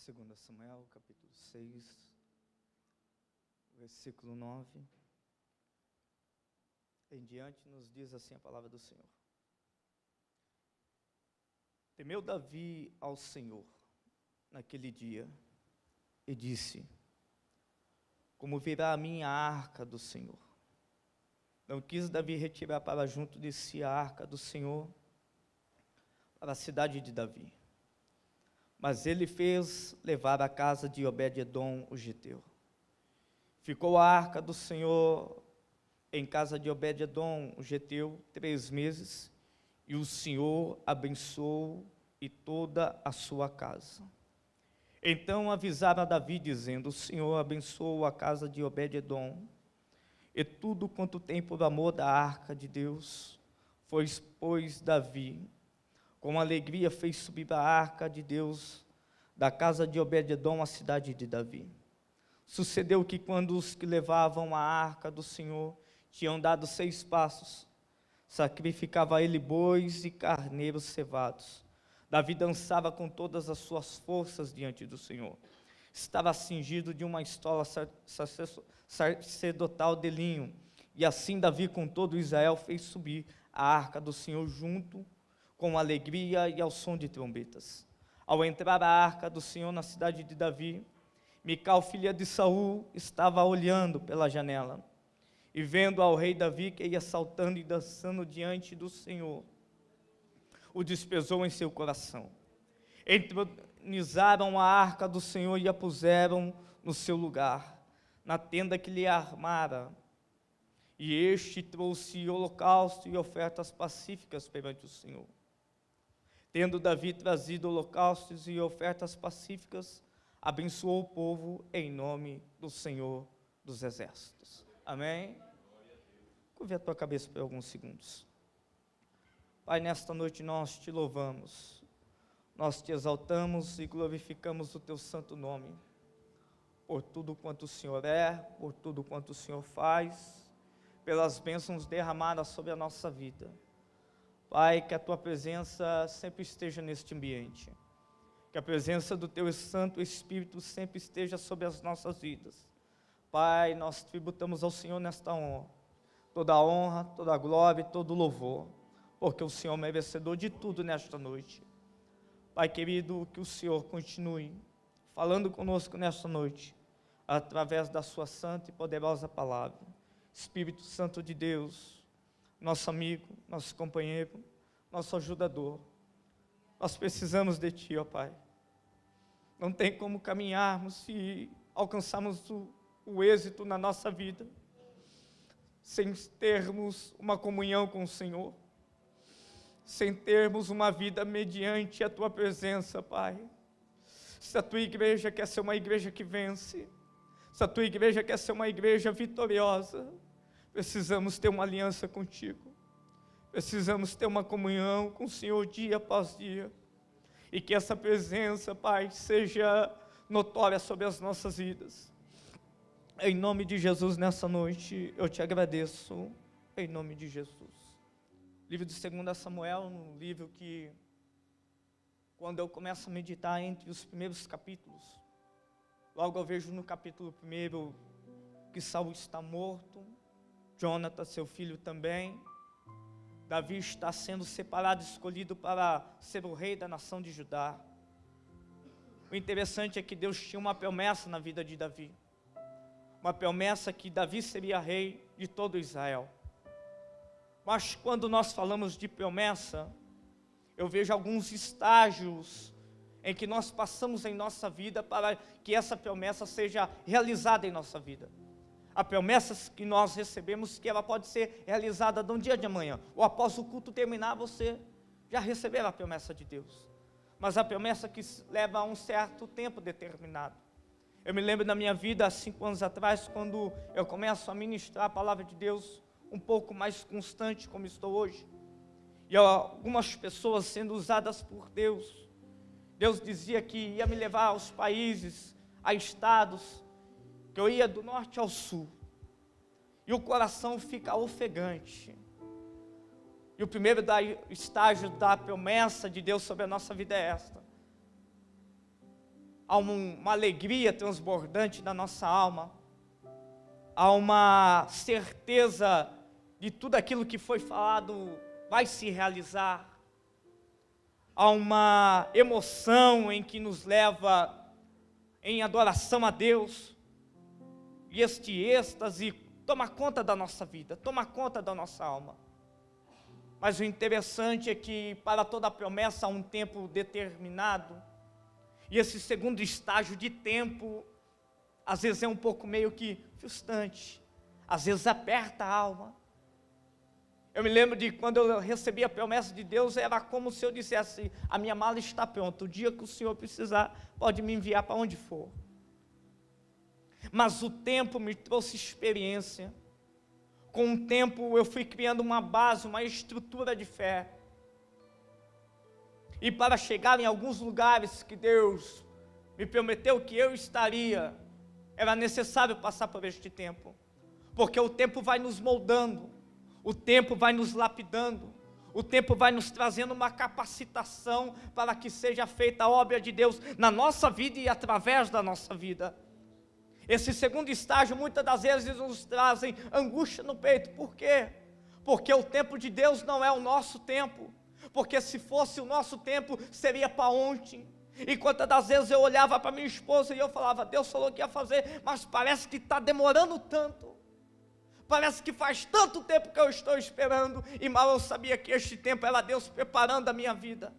2 Samuel, capítulo 6, versículo 9 em diante, nos diz assim a palavra do Senhor. Temeu Davi ao Senhor naquele dia e disse: como virá a minha arca do Senhor? Não quis Davi retirar para junto de si a arca do Senhor para a cidade de Davi, mas ele fez levar à casa de Obed-edom o geteu. Ficou a arca do Senhor em casa de Obed-edom o geteu 3 meses, e o Senhor abençoou e toda a sua casa. Então avisaram a Davi, dizendo: o Senhor abençoou a casa de Obed-edom, e tudo quanto tem por amor da arca de Deus. Pois Davi, com alegria, fez subir a arca de Deus da casa de Obed-edom à cidade de Davi. Sucedeu que quando os que levavam a arca do Senhor tinham dado 6 passos, sacrificava ele bois e carneiros cevados. Davi dançava com todas as suas forças diante do Senhor. Estava cingido de uma estola sacerdotal de linho. E assim Davi com todo Israel fez subir a arca do Senhor junto com alegria e ao som de trombetas. Ao entrar a arca do Senhor na cidade de Davi, Mical, filha de Saul, estava olhando pela janela. E vendo ao rei Davi que ia saltando e dançando diante do Senhor, o desprezou em seu coração. Entronizaram a arca do Senhor e a puseram no seu lugar, na tenda que lhe armara. E este trouxe holocausto e ofertas pacíficas perante o Senhor. Tendo Davi trazido holocaustos e ofertas pacíficas, abençoou o povo em nome do Senhor dos Exércitos. Amém? Curva a tua cabeça por alguns segundos. Pai, nesta noite nós te louvamos, nós te exaltamos e glorificamos o teu santo nome, por tudo quanto o Senhor é, por tudo quanto o Senhor faz, pelas bênçãos derramadas sobre a nossa vida. Pai, que a tua presença sempre esteja neste ambiente, que a presença do teu Santo Espírito sempre esteja sobre as nossas vidas. Pai, nós tributamos ao Senhor nesta honra, toda a glória e todo o louvor, porque o Senhor é merecedor de tudo nesta noite. Pai querido, que o Senhor continue falando conosco nesta noite, através da sua santa e poderosa palavra. Espírito Santo de Deus, nosso amigo, nosso companheiro, nosso ajudador, nós precisamos de Ti, ó Pai. Não tem como caminharmos e alcançarmos o êxito na nossa vida sem termos uma comunhão com o Senhor, sem termos uma vida mediante a Tua presença, Pai. Se a Tua igreja quer ser uma igreja que vence, se a Tua igreja quer ser uma igreja vitoriosa, precisamos ter uma aliança contigo, precisamos ter uma comunhão com o Senhor dia após dia, e que essa presença, Pai, seja notória sobre as nossas vidas. Em nome de Jesus, nessa noite, eu te agradeço, em nome de Jesus. Livro de 2 Samuel, um livro que, quando eu começo a meditar entre os primeiros capítulos, logo eu vejo no capítulo 1 que Saul está morto, Jonathan, seu filho, também. Davi está sendo separado, escolhido para ser o rei da nação de Judá. O interessante é que Deus tinha uma promessa na vida de Davi, uma promessa que Davi seria rei de todo Israel. Mas quando nós falamos de promessa, eu vejo alguns estágios em que nós passamos em nossa vida para que essa promessa seja realizada em nossa vida. Há promessas que nós recebemos que ela pode ser realizada de um dia de amanhã, ou após o culto terminar, você já recebeu a promessa de Deus. Mas há promessa que leva a um certo tempo determinado. Eu me lembro da minha vida há 5 anos atrás, quando eu começo a ministrar a palavra de Deus um pouco mais constante como estou hoje, e algumas pessoas sendo usadas por Deus. Deus dizia que ia me levar aos países, a estados, que eu ia do norte ao sul, e o coração fica ofegante. E o primeiro estágio da promessa de Deus sobre a nossa vida é esta: há uma alegria transbordante na nossa alma, há uma certeza de tudo aquilo que foi falado vai se realizar, há uma emoção em que nos leva em adoração a Deus, e este êxtase toma conta da nossa vida, toma conta da nossa alma. Mas o interessante é que para toda promessa há um tempo determinado, e esse segundo estágio de tempo, às vezes é um pouco meio que frustrante, às vezes aperta a alma. Eu me lembro de quando eu recebi a promessa de Deus, era como se eu dissesse: a minha mala está pronta, o dia que o Senhor precisar, pode me enviar para onde for. Mas o tempo me trouxe experiência. Com o tempo eu fui criando uma base, uma estrutura de fé. E para chegar em alguns lugares que Deus me prometeu que eu estaria, era necessário passar por este tempo. Porque o tempo vai nos moldando, o tempo vai nos lapidando, o tempo vai nos trazendo uma capacitação para que seja feita a obra de Deus na nossa vida e através da nossa vida. Esse segundo estágio muitas das vezes nos trazem angústia no peito. Por quê? Porque o tempo de Deus não é o nosso tempo. Porque se fosse o nosso tempo, seria para ontem. E quantas das vezes eu olhava para minha esposa e eu falava: Deus falou que ia fazer, mas parece que está demorando tanto. Parece que faz tanto tempo que eu estou esperando. E mal eu sabia que este tempo era Deus preparando a minha vida.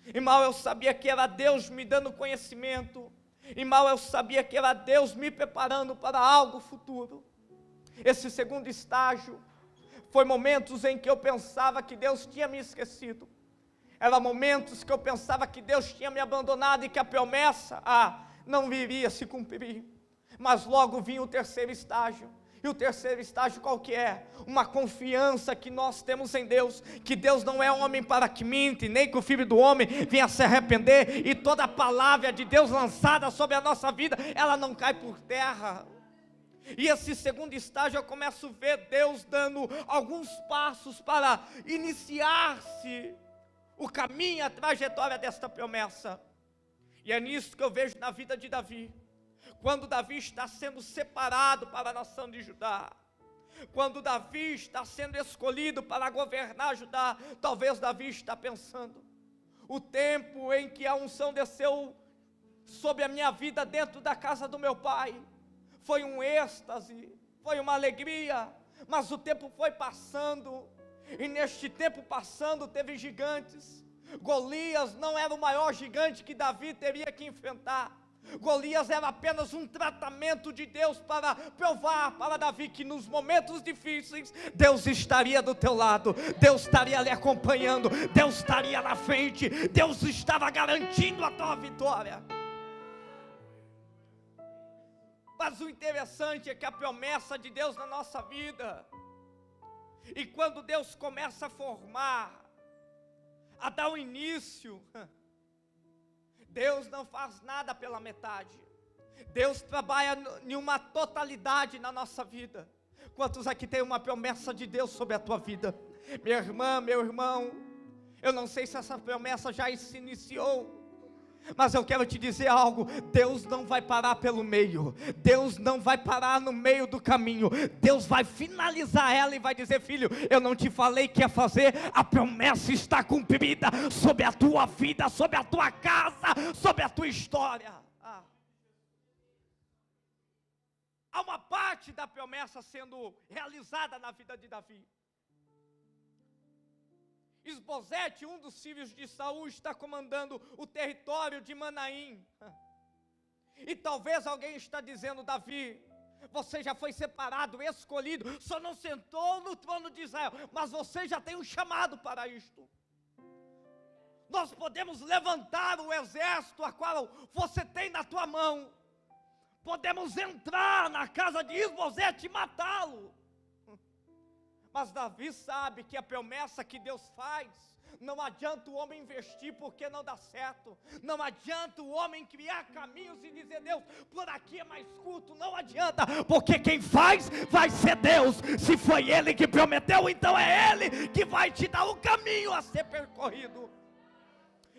E mal eu sabia que era Deus me dando conhecimento. E mal eu sabia que era Deus me preparando para algo futuro. Esse segundo estágio foi momentos em que eu pensava que Deus tinha me esquecido. Era momentos que eu pensava que Deus tinha me abandonado e que a promessa não viria se cumprir. Mas logo vinha o terceiro estágio. E o terceiro estágio qual que é? Uma confiança que nós temos em Deus, que Deus não é homem para que mente, nem que o Filho do Homem venha se arrepender, e toda a palavra de Deus lançada sobre a nossa vida, ela não cai por terra. E esse segundo estágio eu começo a ver Deus dando alguns passos para iniciar-se o caminho, a trajetória desta promessa. E é nisso que eu vejo na vida de Davi. Quando Davi está sendo separado para a nação de Judá, quando Davi está sendo escolhido para governar Judá, talvez Davi está pensando: o tempo em que a unção desceu sobre a minha vida dentro da casa do meu pai, foi um êxtase, foi uma alegria, mas o tempo foi passando, e neste tempo passando teve gigantes. Golias não era o maior gigante que Davi teria que enfrentar. Golias era apenas um tratamento de Deus para provar para Davi que nos momentos difíceis Deus estaria do teu lado, Deus estaria lhe acompanhando, Deus estaria na frente, Deus estava garantindo a tua vitória. Mas o interessante é que a promessa de Deus na nossa vida, e quando Deus começa a formar, a dar o início, Deus não faz nada pela metade. Deus trabalha em uma totalidade na nossa vida. Quantos aqui tem uma promessa de Deus sobre a tua vida? Minha irmã, meu irmão, eu não sei se essa promessa já se iniciou, mas eu quero te dizer algo: Deus não vai parar pelo meio, Deus não vai parar no meio do caminho, Deus vai finalizar ela e vai dizer: filho, eu não te falei que ia fazer, a promessa está cumprida sobre a tua vida, sobre a tua casa, sobre a tua história. Há uma parte da promessa sendo realizada na vida de Davi. Isbosete, um dos filhos de Saul, está comandando o território de Manaim. E talvez alguém está dizendo: Davi, você já foi separado, escolhido, só não sentou no trono de Israel, mas você já tem um chamado para isto. Nós podemos levantar o exército a qual você tem na tua mão. Podemos entrar na casa de Isbosete e matá-lo. Mas Davi sabe que a promessa que Deus faz, não adianta o homem investir porque não dá certo. Não adianta o homem criar caminhos e dizer: Deus, por aqui é mais curto. Não adianta, porque quem faz vai ser Deus. Se foi Ele que prometeu, então é Ele que vai te dar o caminho a ser percorrido.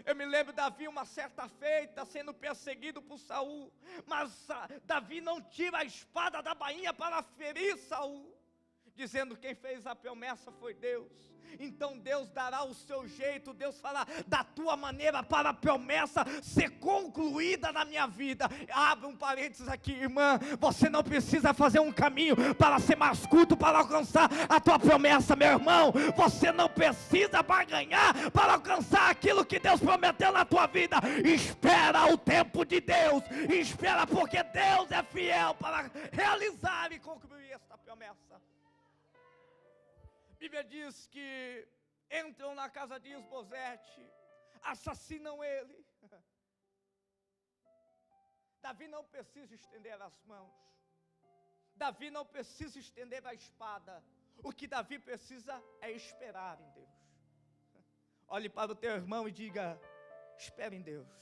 Eu me lembro de Davi, uma certa feita, sendo perseguido por Saul, mas Davi não tira a espada da bainha para ferir Saul, dizendo: quem fez a promessa foi Deus. Então Deus dará o seu jeito, Deus fará da tua maneira para a promessa ser concluída na minha vida. Abre um parênteses aqui, irmã, você não precisa fazer um caminho para ser mais curto para alcançar a tua promessa, meu irmão. Você não precisa barganhar para alcançar aquilo que Deus prometeu na tua vida. Espera o tempo de Deus, espera, porque Deus é fiel para realizar e concluir esta promessa. A Bíblia diz que entram na casa de Isbosete, assassinam ele. Davi não precisa estender as mãos, Davi não precisa estender a espada. O que Davi precisa é esperar em Deus. Olhe para o teu irmão e diga: espere em Deus.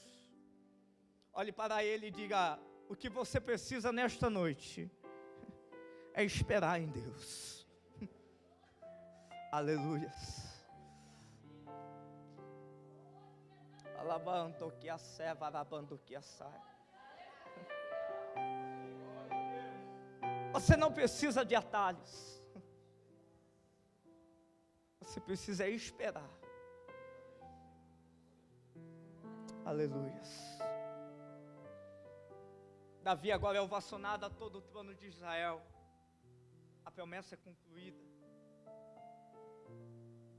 Olhe para ele e diga: o que você precisa nesta noite é esperar em Deus. Aleluias. Alabando que a serva, alabando que a sai. Você não precisa de atalhos. Você precisa esperar. Aleluias. Davi agora é ovacionado a todo o trono de Israel. A promessa é concluída.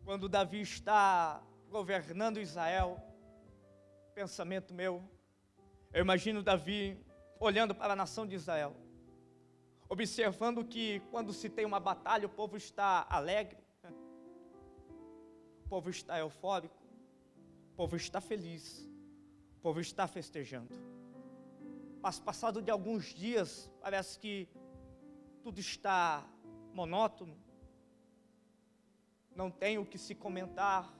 Quando Davi está governando Israel, pensamento meu, eu imagino Davi olhando para a nação de Israel, observando que quando se tem uma batalha, o povo está alegre, o povo está eufórico, o povo está feliz, o povo está festejando. Mas passado de alguns dias, parece que tudo está monótono, não tem o que se comentar,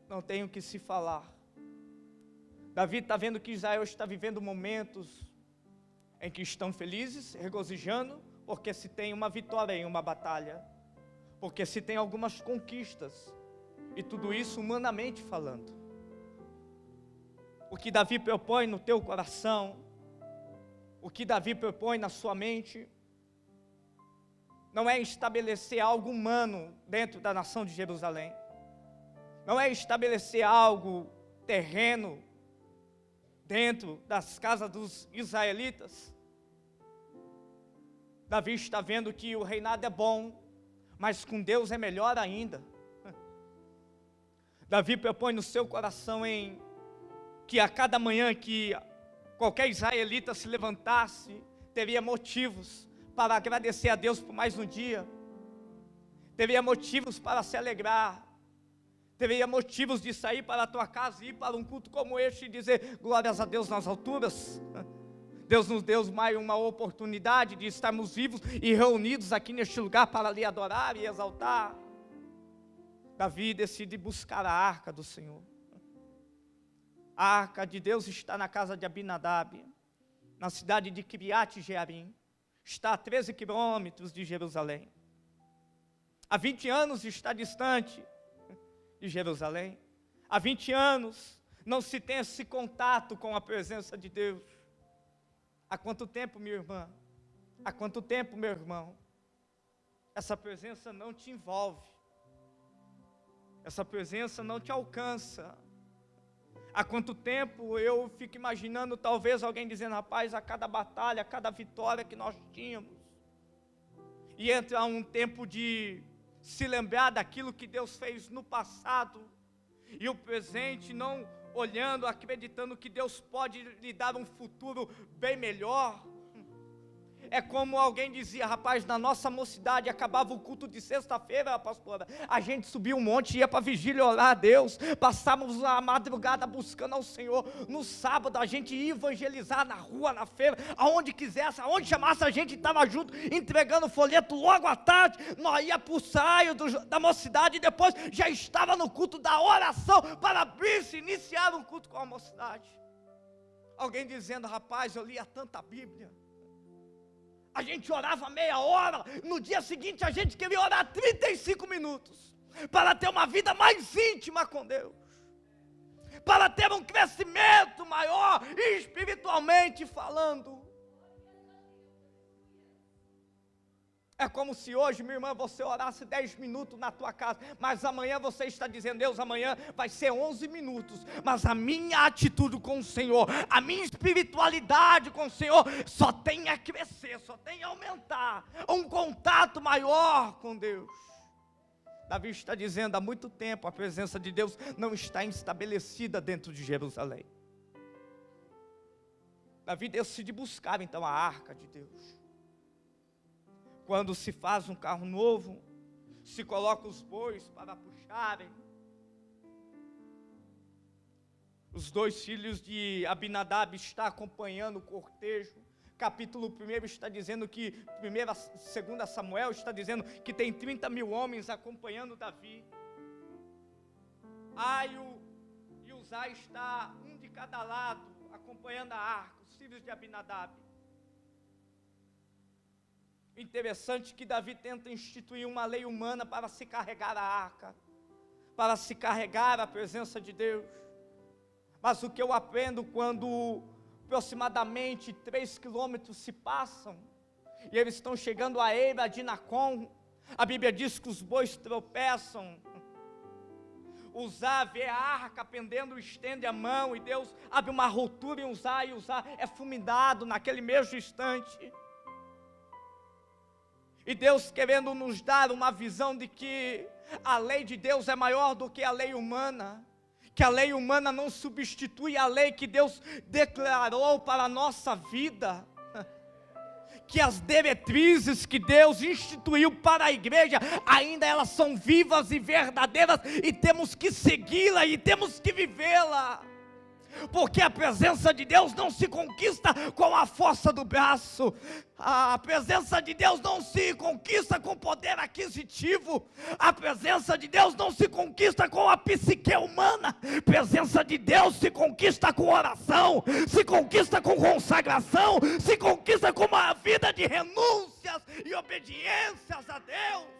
não tem o que se falar. Davi está vendo que Israel está vivendo momentos em que estão felizes, regozijando, porque se tem uma vitória em uma batalha, porque se tem algumas conquistas, e tudo isso humanamente falando. O que Davi propõe no teu coração, o que Davi propõe na sua mente, não é estabelecer algo humano dentro da nação de Jerusalém, não é estabelecer algo terreno dentro das casas dos israelitas. Davi está vendo que o reinado é bom, mas com Deus é melhor ainda. Davi propõe no seu coração em que a cada manhã que qualquer israelita se levantasse, teria motivos para agradecer a Deus por mais um dia, teria motivos para se alegrar, teria motivos de sair para a tua casa e ir para um culto como este e dizer: glórias a Deus nas alturas. Deus nos deu mais uma oportunidade de estarmos vivos e reunidos aqui neste lugar para lhe adorar e exaltar. Davi decide buscar a arca do Senhor. A arca de Deus está na casa de Abinadab, na cidade de Kiriat Jearim. Está a 13 quilômetros de Jerusalém. Há 20 anos está distante de Jerusalém. Há 20 anos não se tem esse contato com a presença de Deus. Há quanto tempo, minha irmã? Há quanto tempo, meu irmão? Essa presença não te envolve. Essa presença não te alcança. Há quanto tempo eu fico imaginando talvez alguém dizendo: rapaz, a cada batalha, a cada vitória que nós tínhamos, e entra um tempo de se lembrar daquilo que Deus fez no passado, e o presente não olhando, acreditando que Deus pode lhe dar um futuro bem melhor. É como alguém dizia: rapaz, na nossa mocidade acabava o culto de sexta-feira, pastora, a gente subia um monte e ia para a vigília orar a Deus, passávamos a madrugada buscando ao Senhor. No sábado a gente ia evangelizar na rua, na feira, aonde quisesse, aonde chamasse a gente estava junto, entregando folheto. Logo à tarde nós ia para o saio da mocidade e depois já estava no culto da oração para abrir-se, iniciar um culto com a mocidade. Alguém dizendo: rapaz, eu lia tanta Bíblia, a gente orava meia hora, no dia seguinte a gente queria orar 35 minutos, para ter uma vida mais íntima com Deus, para ter um crescimento maior, espiritualmente falando. É como se hoje, minha irmã, você orasse 10 minutos na tua casa, mas amanhã você está dizendo: Deus, amanhã vai ser 11 minutos, mas a minha atitude com o Senhor, a minha espiritualidade com o Senhor, só tem a crescer, só tem a aumentar, um contato maior com Deus. Davi está dizendo: há muito tempo a presença de Deus não está estabelecida dentro de Jerusalém. Davi decide buscar então a arca de Deus. Quando se faz um carro novo, se coloca os bois para puxarem. Os 2 filhos de Abinadab estão acompanhando o cortejo. Capítulo 1 está dizendo que, 2 Samuel está dizendo que tem 30 mil homens acompanhando Davi. Aio e Uzai está um de cada lado, acompanhando a arca, os filhos de Abinadab. Interessante que Davi tenta instituir uma lei humana para se carregar a arca, para se carregar a presença de Deus. Mas o que eu aprendo quando aproximadamente 3 quilômetros se passam, e eles estão chegando à eira de Nacon, a Bíblia diz que os bois tropeçam. Uzá vê a arca pendendo, estende a mão, e Deus abre uma ruptura em Uzá, e Uzá é fulminado naquele mesmo instante. E Deus querendo nos dar uma visão de que a lei de Deus é maior do que a lei humana, que a lei humana não substitui a lei que Deus declarou para a nossa vida, que as diretrizes que Deus instituiu para a igreja, ainda elas são vivas e verdadeiras, e temos que segui-la e temos que vivê-la. Porque a presença de Deus não se conquista com a força do braço, a presença de Deus não se conquista com poder aquisitivo, a presença de Deus não se conquista com a psique humana, a presença de Deus se conquista com oração, se conquista com consagração, se conquista com uma vida de renúncias e obediências a Deus.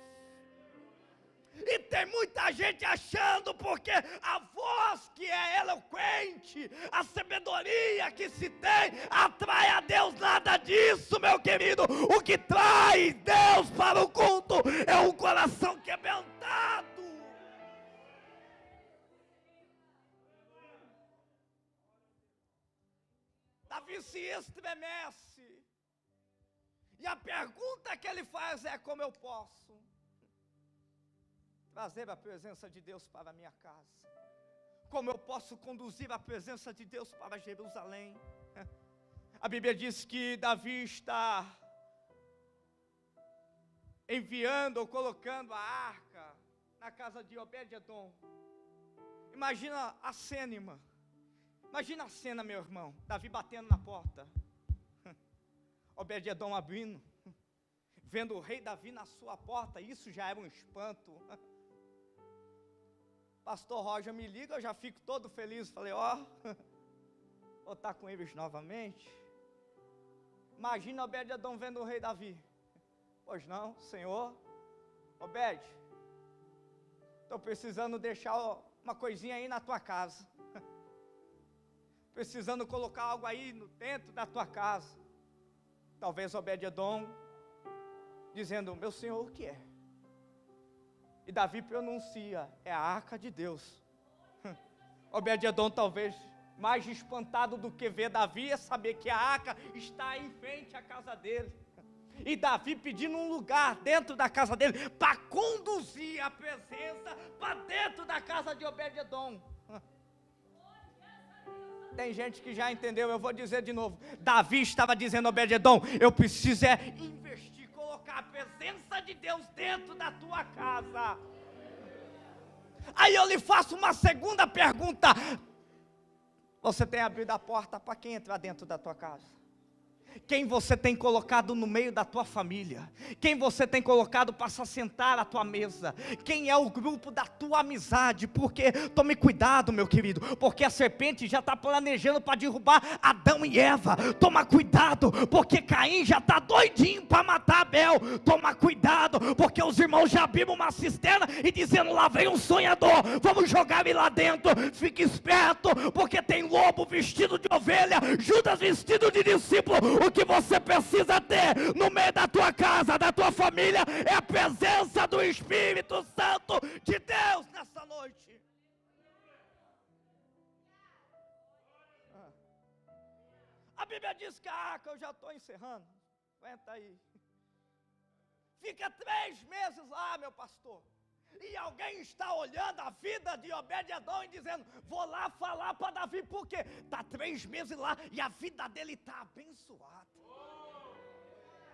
E tem muita gente achando, porque a voz que é eloquente, a sabedoria que se tem, atrai a Deus. Nada disso, meu querido. O que traz Deus para o culto é um coração quebrantado. Davi se estremece, e a pergunta que ele faz é: como eu posso trazer a presença de Deus para a minha casa? Como eu posso conduzir a presença de Deus para Jerusalém? A Bíblia diz que Davi está enviando ou colocando a arca na casa de Obed-edom. Imagina a cena, irmã. Imagina a cena, meu irmão. Davi batendo na porta, Obed-edom abrindo, vendo o rei Davi na sua porta. Isso já era um espanto. Pastor Roger me liga, eu já fico todo feliz. Falei: vou estar com eles novamente. Imagina Obed-edom vendo o rei Davi. Pois não, Senhor, Obed, estou precisando deixar uma coisinha aí na tua casa, precisando colocar algo aí dentro da tua casa. Talvez Obed-edom dizendo: meu Senhor, o que é? E Davi pronuncia: é a arca de Deus. Obed-edom, talvez mais espantado do que ver Davi, é saber que a arca está em frente à casa dele. E Davi pedindo um lugar dentro da casa dele, para conduzir a presença para dentro da casa de Obed-edom. Tem gente que já entendeu, eu vou dizer de novo. Davi estava dizendo a Obed-edom: eu preciso investir, colocar a presença de Deus dentro da tua casa. Aí eu lhe faço uma segunda pergunta: você tem abrido a porta para quem entrar dentro da tua casa? quem você tem colocado no meio da tua família, quem você tem colocado para se sentar à tua mesa, quem é o grupo da tua amizade, porque, tome cuidado meu querido, porque a serpente já está planejando para derrubar Adão e Eva. Toma cuidado, porque Caim já está doidinho para matar Abel. Toma cuidado, porque os irmãos já abriram uma cisterna e dizendo, lá vem um sonhador, vamos jogar ele lá dentro. Fique esperto, porque tem lobo vestido de ovelha, Judas vestido de discípulo. O que você precisa ter no meio da tua casa, da tua família, é a presença do Espírito Santo de Deus nessa noite. A Bíblia diz que eu já estou encerrando, aguenta aí. Fica 3 meses lá, meu pastor, e alguém está olhando a vida de Obed-Edom e dizendo, vou lá falar para Davi, porque está 3 meses lá e a vida dele está abençoada.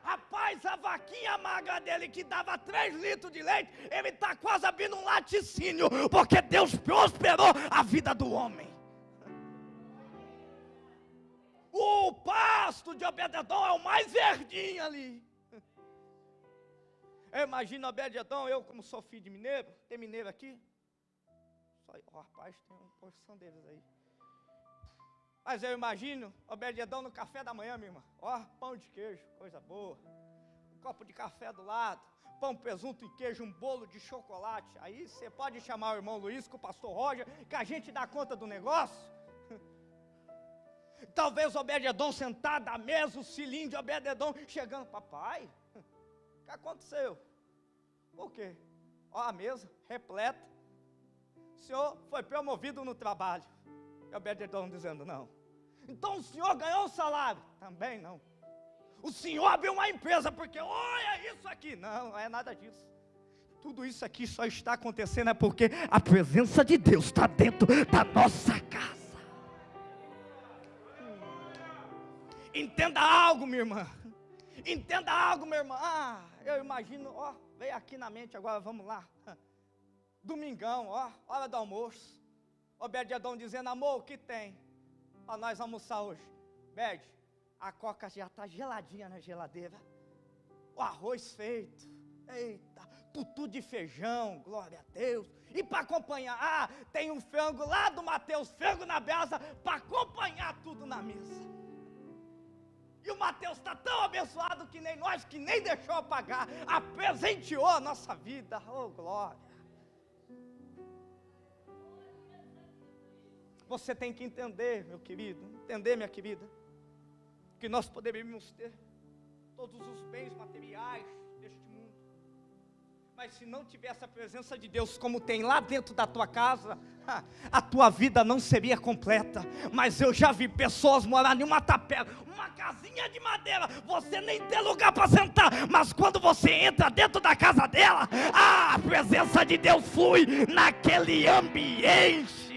Rapaz, a vaquinha magra dele que dava 3 litros de leite, ele está quase abrindo um laticínio, porque Deus prosperou a vida do homem. O pasto de Obed-Edom é o mais verdinho ali. Eu imagino Obed-Edom, eu como sou filho de mineiro, tem mineiro aqui? Rapaz, tem uma porção deles aí. Mas eu imagino Obed-Edom no café da manhã, minha irmã. Pão de queijo, coisa boa. Um copo de café do lado, pão, presunto e queijo, um bolo de chocolate. Aí você pode chamar o irmão Luiz com o pastor Roger, que a gente dá conta do negócio. Talvez Obed-Edom sentado à mesa, o filhinho de Obed-Edom chegando, papai, o que aconteceu? O quê? A mesa repleta. O senhor foi promovido no trabalho. E Obed-Edom dizendo, não. Então o senhor ganhou um salário? Também não. O senhor abriu uma empresa, porque olha isso aqui. Não é nada disso. Tudo isso aqui só está acontecendo é porque a presença de Deus está dentro da nossa casa. Entenda algo, minha irmã. Entenda algo, meu irmão. Eu imagino, veio aqui na mente agora, vamos lá. Domingão, hora do almoço. Obed-Edom dizendo, amor, o que tem? Nós almoçar hoje. Bede, a coca já está geladinha na geladeira. O arroz feito. Eita, tutu de feijão, glória a Deus. E para acompanhar, tem um frango lá do Mateus, frango na brasa, para acompanhar tudo na mesa. E o Mateus está tão abençoado que nem nós, que nem deixou pagar, apresenteou a nossa vida. Oh, glória. Você tem que entender, meu querido, entender, minha querida, que nós poderíamos ter todos os bens materiais deste mundo, mas se não tivesse a presença de Deus como tem lá dentro da tua casa, a tua vida não seria completa. Mas eu já vi pessoas morar em uma tapera, uma casinha de madeira, você nem tem lugar para sentar, mas quando você entra dentro da casa dela, a presença de Deus flui naquele ambiente.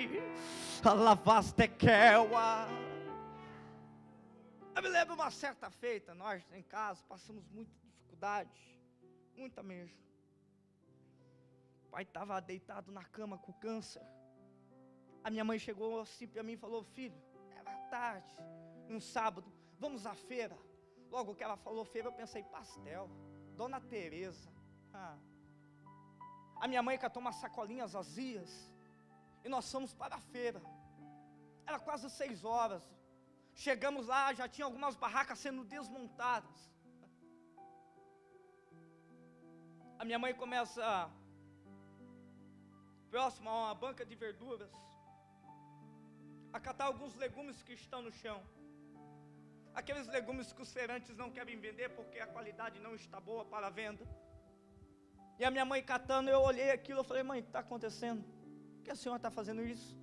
Eu me lembro uma certa feita, nós em casa passamos muita dificuldade, muita mesmo. O pai estava deitado na cama com câncer. A minha mãe chegou assim para mim e falou, filho, era tarde, um sábado, vamos à feira. Logo que ela falou feira, eu pensei, pastel, Dona Teresa. A minha mãe catou umas sacolinhas vazias e nós fomos para a feira. Era quase 6 horas. Chegamos lá, já tinha algumas barracas sendo desmontadas. A minha mãe começa próximo a uma banca de verduras a catar alguns legumes que estão no chão. Aqueles legumes que os feirantes não querem vender porque a qualidade não está boa para a venda. E a minha mãe catando, eu olhei aquilo, eu falei, mãe, o que está acontecendo? Por que a senhora está fazendo isso?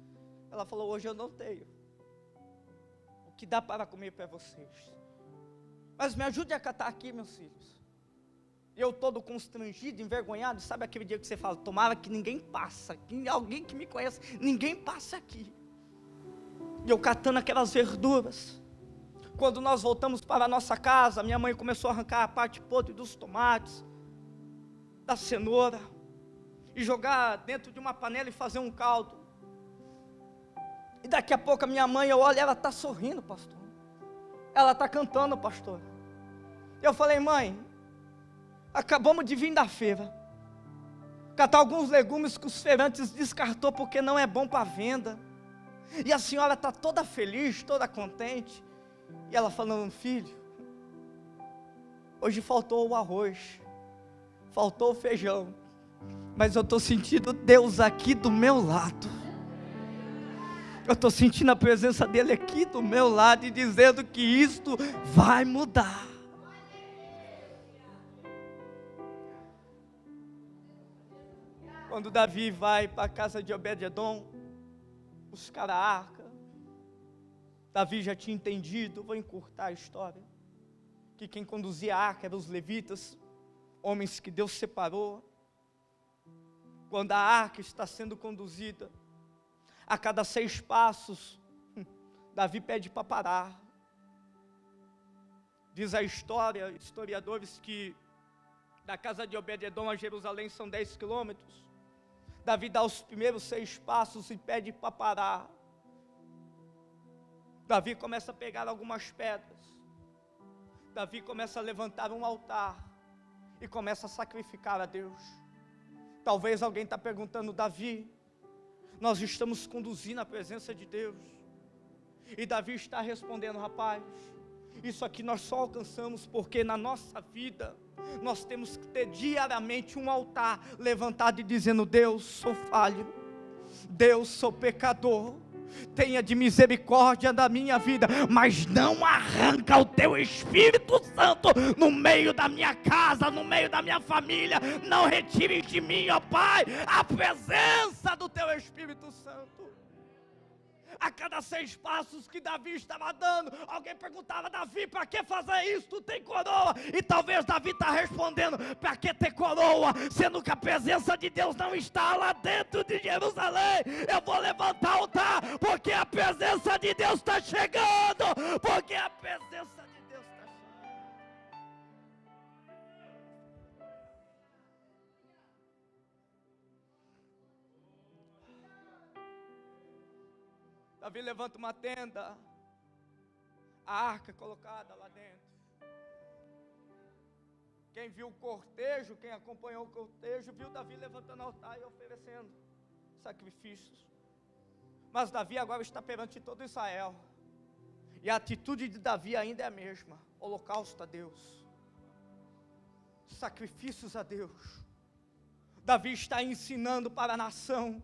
Ela falou, hoje eu não tenho o que dá para comer para vocês, mas me ajude a catar aqui, meus filhos. E eu todo constrangido, envergonhado, sabe aquele dia que você fala, tomara que ninguém passa, que alguém que me conhece, ninguém passa aqui. E eu catando aquelas verduras. Quando nós voltamos para a nossa casa, minha mãe começou a arrancar a parte podre dos tomates, da cenoura, e jogar dentro de uma panela e fazer um caldo. E daqui a pouco a minha mãe, eu olho, ela está sorrindo, pastor. Ela está cantando, pastor. Eu falei: mãe, acabamos de vir da feira, catar alguns legumes que os feirantes descartou porque não é bom para venda. E a senhora está toda feliz, toda contente. E ela falando: filho, hoje faltou o arroz, faltou o feijão, mas eu estou sentindo Deus aqui do meu lado. Eu estou sentindo a presença dele aqui do meu lado e dizendo que isto vai mudar. Quando Davi vai para a casa de Obed-edom buscar a arca, Davi já tinha entendido, vou encurtar a história, que quem conduzia a arca eram os levitas, homens que Deus separou. Quando a arca está sendo conduzida, a cada 6 passos, Davi pede para parar. Diz a história, historiadores, que da casa de Obed-edom a Jerusalém são 10 quilômetros. Davi dá os primeiros 6 passos e pede para parar. Davi começa a pegar algumas pedras. Davi começa a levantar um altar e começa a sacrificar a Deus. Talvez alguém está perguntando: Davi, nós estamos conduzindo a presença de Deus. E Davi está respondendo: rapaz, isso aqui nós só alcançamos porque na nossa vida nós temos que ter diariamente um altar levantado e dizendo: Deus, sou falho, Deus, sou pecador, tenha de misericórdia da minha vida, mas não arranca o teu Espírito Santo no meio da minha casa, no meio da minha família. Não retire de mim, ó Pai, a presença do teu Espírito Santo. A cada 6 passos que Davi estava dando, alguém perguntava: Davi, para que fazer isso? Tu tem coroa? E talvez Davi está respondendo: para que ter coroa, sendo que a presença de Deus não está lá dentro de Jerusalém? Eu vou levantar o altar, porque a presença de Deus está chegando, porque a presença de Deus está chegando. Davi levanta uma tenda, a arca colocada lá dentro. Quem viu o cortejo, quem acompanhou o cortejo, viu Davi levantando o altar e oferecendo sacrifícios. Mas Davi agora está perante todo Israel, e a atitude de Davi ainda é a mesma: holocausto a Deus, sacrifícios a Deus. Davi está ensinando para a nação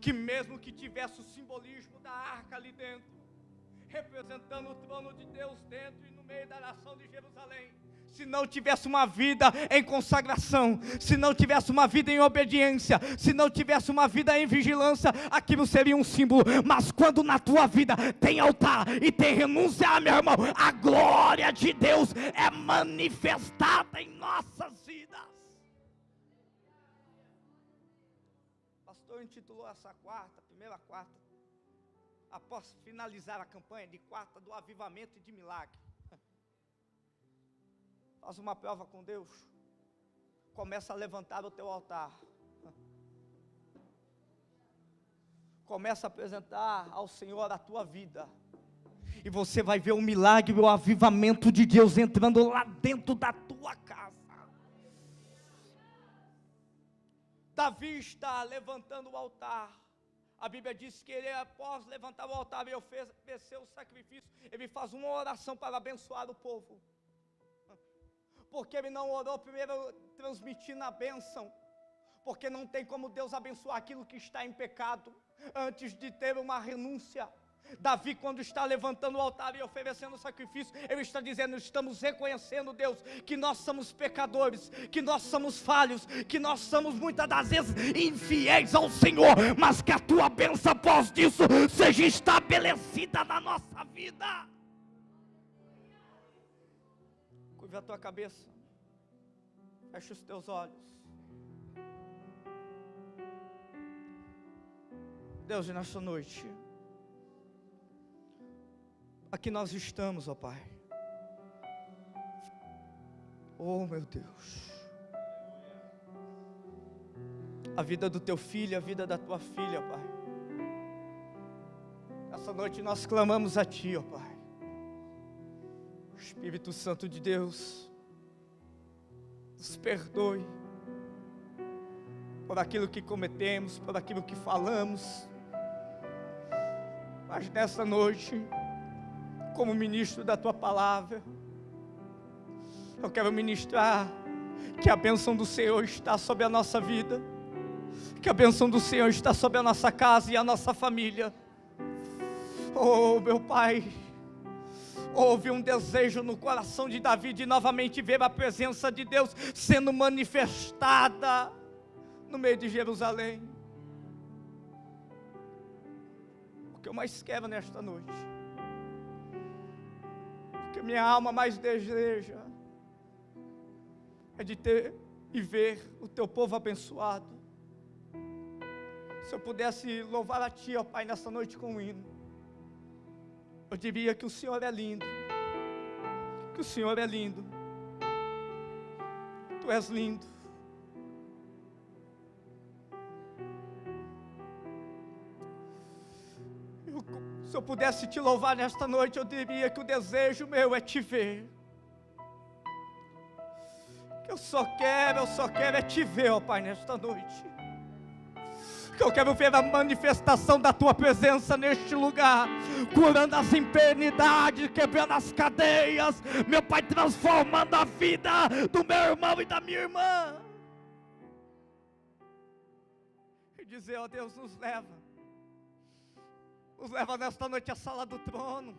que mesmo que tivesse o simbolismo da arca ali dentro, representando o trono de Deus dentro e no meio da nação de Jerusalém, se não tivesse uma vida em consagração, se não tivesse uma vida em obediência, se não tivesse uma vida em vigilância, aquilo seria um símbolo. Mas quando na tua vida tem altar e tem renúncia, meu irmão, a glória de Deus é manifestada em nossas vidas. Intitulou essa primeira quarta, após finalizar a campanha de quarta do avivamento e de milagre. Faz uma prova com Deus, começa a levantar o teu altar, começa a apresentar ao Senhor a tua vida, e você vai ver o milagre e o avivamento de Deus entrando lá dentro da tua casa. Davi está levantando o altar. A Bíblia diz que ele, após levantar o altar e oferecer o sacrifício, ele faz uma oração para abençoar o povo. Porque ele não orou primeiro transmitindo a bênção, porque não tem como Deus abençoar aquilo que está em pecado, antes de ter uma renúncia. Davi, quando está levantando o altar e oferecendo o sacrifício, ele está dizendo: estamos reconhecendo, Deus, que nós somos pecadores, que nós somos falhos, que nós somos muitas das vezes infiéis ao Senhor, mas que a tua bênção após disso seja estabelecida na nossa vida. Curva a tua cabeça, fecha os teus olhos. Deus, nessa noite, aqui nós estamos, ó Pai. Oh, meu Deus. A vida do teu filho, a vida da tua filha, ó Pai. Essa noite nós clamamos a Ti, ó Pai. Espírito Santo de Deus, nos perdoe por aquilo que cometemos, por aquilo que falamos. Mas nessa noite, como ministro da Tua Palavra, eu quero ministrar que a bênção do Senhor está sobre a nossa vida, que a bênção do Senhor está sobre a nossa casa e a nossa família. Oh, meu Pai, houve um desejo no coração de Davi de novamente ver a presença de Deus sendo manifestada no meio de Jerusalém. O que eu mais quero nesta noite, o que minha alma mais deseja, é de ter e ver o Teu povo abençoado. Se eu pudesse louvar a Ti, ó Pai, nessa noite com um hino, eu diria que o Senhor é lindo, que o Senhor é lindo, Tu és lindo. Se eu pudesse Te louvar nesta noite, eu diria que o desejo meu é Te ver. Que eu só quero é Te ver, ó Pai, nesta noite. Que eu quero ver a manifestação da Tua presença neste lugar, curando as enfermidades, quebrando as cadeias, meu Pai, transformando a vida do meu irmão e da minha irmã. E dizer, ó Deus, nos leva nesta noite à sala do trono,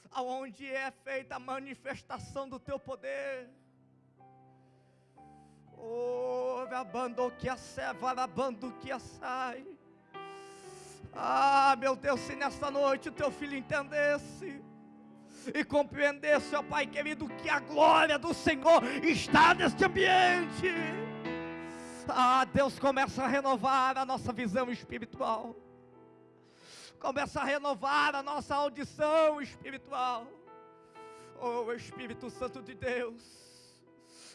aonde é feita a manifestação do Teu poder. Oh, rabando que a serva, rabando que a sai. Ah, meu Deus, se nesta noite o Teu filho entendesse e compreendesse, ó Pai querido, que a glória do Senhor está neste ambiente. Ah, Deus, começa a renovar a nossa visão espiritual, começa a renovar a nossa audição espiritual. Oh, Espírito Santo de Deus,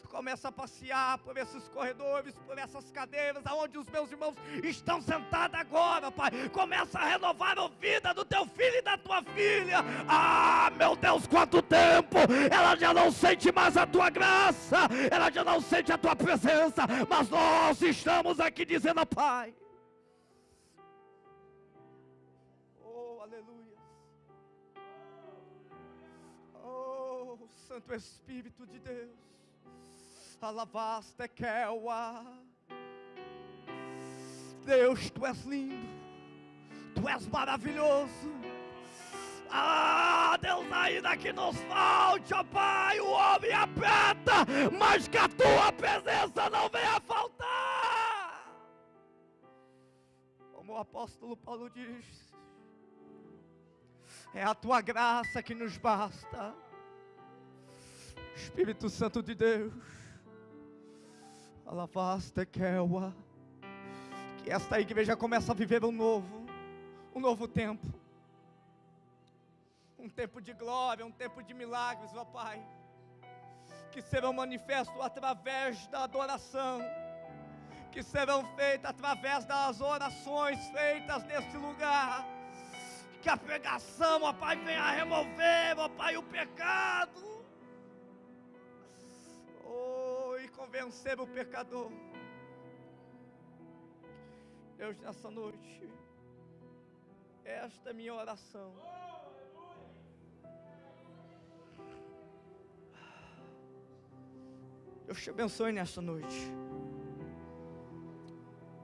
começa a passear por esses corredores, por essas cadeiras, aonde os meus irmãos estão sentados agora, Pai. Começa a renovar a vida do Teu filho e da Tua filha. Ah, meu Deus, quanto tempo ela já não sente mais a Tua graça, ela já não sente a Tua presença, mas nós estamos aqui dizendo, Pai, oh, aleluia, oh, Santo Espírito de Deus, alavaste Kewa. Deus, Tu és lindo, Tu és maravilhoso. Ah, Deus, ainda que nos falte, ó Pai, o homem aperta, mas que a Tua presença não venha faltar. Como o apóstolo Paulo diz, é a Tua graça que nos basta. Espírito Santo de Deus, alavaste Kewa, que esta igreja começa a viver um novo tempo, um tempo de glória, um tempo de milagres, ó Pai, que serão manifestos através da adoração, que serão feitas através das orações feitas neste lugar, que a pregação, ó Pai, venha remover, ó Pai, o pecado, convencer o pecador. Deus, nessa noite, esta é minha oração. Deus te abençoe nesta noite.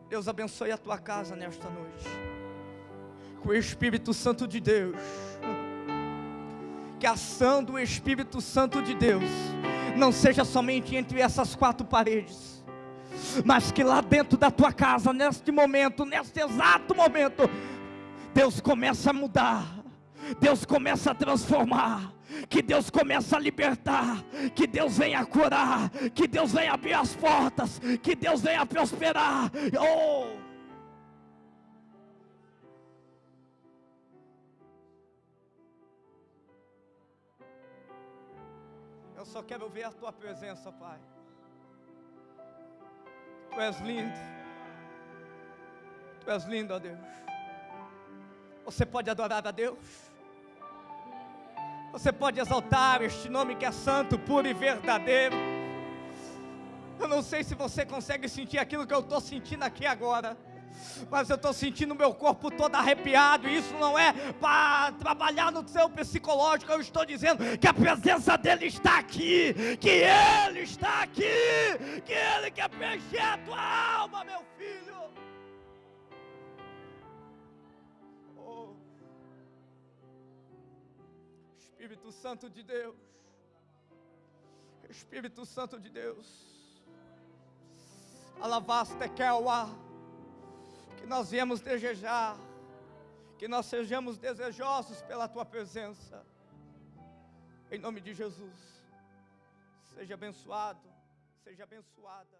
Deus abençoe a tua casa nesta noite, com o Espírito Santo de Deus, que a ação do Espírito Santo de Deus não seja somente entre essas quatro paredes, mas que lá dentro da tua casa, neste momento, neste exato momento, Deus começa a mudar, Deus começa a transformar, que Deus começa a libertar, que Deus venha curar, que Deus venha abrir as portas, que Deus venha prosperar. Oh! Eu só quero ver a Tua presença, Pai. Tu és lindo. Tu és lindo, ó Deus. Você pode adorar a Deus? Você pode exaltar este nome que é santo, puro e verdadeiro. Eu não sei se você consegue sentir aquilo que eu estou sentindo aqui agora, mas eu estou sentindo meu corpo todo arrepiado. E isso não é para trabalhar no seu psicológico. Eu estou dizendo que a presença dele está aqui, que ele está aqui, que ele quer preencher a tua alma, meu filho. Oh, Espírito Santo de Deus, Espírito Santo de Deus, Alavaste Kelwa, que nós viemos desejar, que nós sejamos desejosos pela tua presença, em nome de Jesus. Seja abençoado, seja abençoada.